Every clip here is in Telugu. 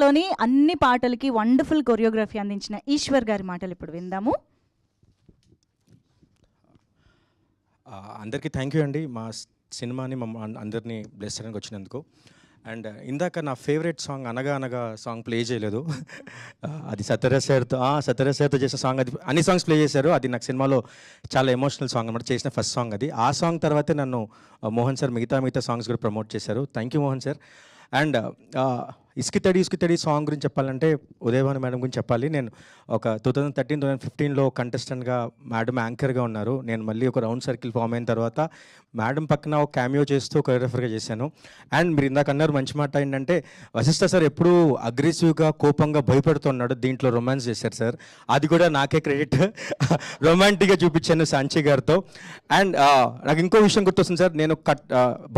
లోని అన్ని పాటలకి వండర్ఫుల్ కొరియోగ్రఫీ అందించిన ఈశ్వర్ గారి మాటలు ఇప్పుడు విందాము. అందరికీ థ్యాంక్ యూ అండి, మా సినిమాని అందరినీ బ్లెస్ చేయడానికి వచ్చినందుకు. అండ్ ఇందాక నా ఫేవరెట్ సాంగ్ అనగా అనగా సాంగ్ ప్లే చేయలేదు. అది సత్యరాజ్ సార్తో చేసిన సాంగ్. అది అన్ని సాంగ్స్ ప్లే చేశారు. అది నాకు సినిమాలో చాలా ఎమోషనల్ సాంగ్ అనమాట, చేసిన ఫస్ట్ సాంగ్ అది. ఆ సాంగ్ తర్వాతే నన్ను మోహన్ సార్ మిగతా సాంగ్స్ కూడా ప్రమోట్ చేశారు. Thank you Mohan sir. And ఇసుకి తడి సాంగ్ గురించి చెప్పాలంటే ఉదయభాను మేడం గురించి చెప్పాలి. నేను ఒక 2013-2015లో కంటెస్టెంట్గా మేడం యాంకర్గా ఉన్నారు. నేను మళ్ళీ ఒక రౌండ్ సర్కిల్ ఫామ్ అయిన తర్వాత మేడం పక్కన ఒక క్యామియో చేస్తూ కొరియోగ్రఫర్గా చేశాను. అండ్ మీరు ఇందాక అన్నారు మంచి మాట ఏంటంటే, వశిష్ఠ సార్ ఎప్పుడూ అగ్రెసివ్గా కోపంగా భయపడుతున్నాడు, దీంట్లో రొమాన్స్ చేశారు సార్. అది కూడా నాకే క్రెడిట్. రొమాంటిక్గా చూపించాను సాంచి గారితో. అండ్ నాకు ఇంకో విషయం గుర్తొస్తుంది సార్. నేను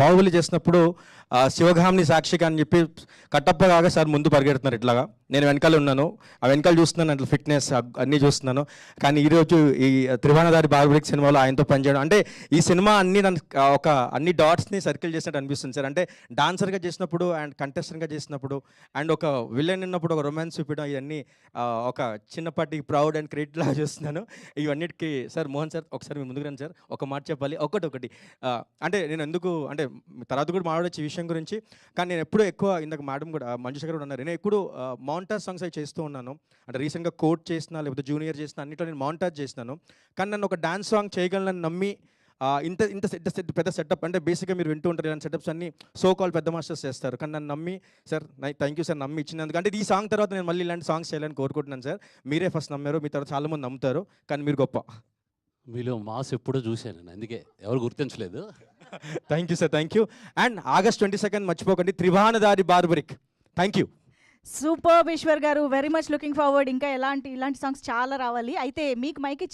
బాహుబలి చేసినప్పుడు శివగామిని సాక్షిగా అని చెప్పి కట్టప్ప కాగా సార్ ముందు పరిగెడుతున్నారు ఇట్లాగా. నేను వెనకాల ఉన్నాను, ఆ వెనకాల చూస్తున్నాను, అట్లా ఫిట్నెస్ అన్నీ చూస్తున్నాను. కానీ ఈరోజు ఈ త్రిభువనధారి బార్బరిక్ సినిమాలో ఆయనతో పనిచేయడం అంటే ఈ సినిమా అన్ని డాట్స్ని సర్కిల్ చేసినట్టు అనిపిస్తుంది సార్. అంటే డాన్సర్గా చేసినప్పుడు అండ్ కంటెస్టెంట్గా చేసినప్పుడు అండ్ ఒక విలన్ ఉన్నప్పుడు ఒక రొమాన్స్ చూపించడం, ఇవన్నీ ఒక చిన్నపాటి ప్రౌడ్ అండ్ క్రెడిట్ లాగా చూస్తున్నాను. ఇవన్నిటికీ సార్ మోహన్ సార్ ఒకసారి మీ ముందుకు రండి సార్, ఒక మాట చెప్పాలి. ఒకటి అంటే నేను ఎందుకు అంటే తర్వాత కూడా మాట్లాడొచ్చు ఈ విషయం గురించి, కానీ నేను ఎప్పుడూ ఎక్కువ ఇందాక మేడం కూడా మంజుష గారు కూడా ఉన్నారు, నేను ఎప్పుడు మౌంటాజ్ సాంగ్స్ అవి చేస్తూ ఉన్నాను. అంటే రీసెంట్గా కోట్ చేసిన లేకపోతే జూనియర్ చేసిన అన్నింటిలో నేను మౌంటాజ్ చేసినాను. కానీ నన్ను ఒక డాన్స్ సాంగ్ చేయగలను నమ్మి ఇంత పెద్ద సెటప్ అంటే బేసిక్గా మీరు వింటూ ఉంటారు ఇలాంటి సెటప్స్ అన్ని సో కాల్ పెద్ద మాస్టర్స్ చేస్తారు. కానీ నన్ను నమ్మి సార్ థ్యాంక్ యూ సార్ నమ్మి ఇచ్చినందుకు. అంటే ఈ సాంగ్ తర్వాత నేను మళ్ళీ ఇలాంటి సాంగ్స్ చేయాలని కోరుకుంటున్నాను సార్. మీరే ఫస్ట్ నమ్మారు, మీ తర్వాత చాలామంది నమ్ముతారు, కానీ మీరు గొప్ప. మీలో మాస్ ఎప్పుడూ చూశాను నేను, అందుకే ఎవరు గుర్తించలేదు. Thank you sir, thank you. And August 22 మర్చిపోకండి, Tribhuvanadhari Barbarik. Thank you. Super Eeshwar garu, very much looking forward. ఇంకా ఇలాంటి సాంగ్స్ చాలా రావాలి. అయితే మీకు మైక్ ఇచ్చింది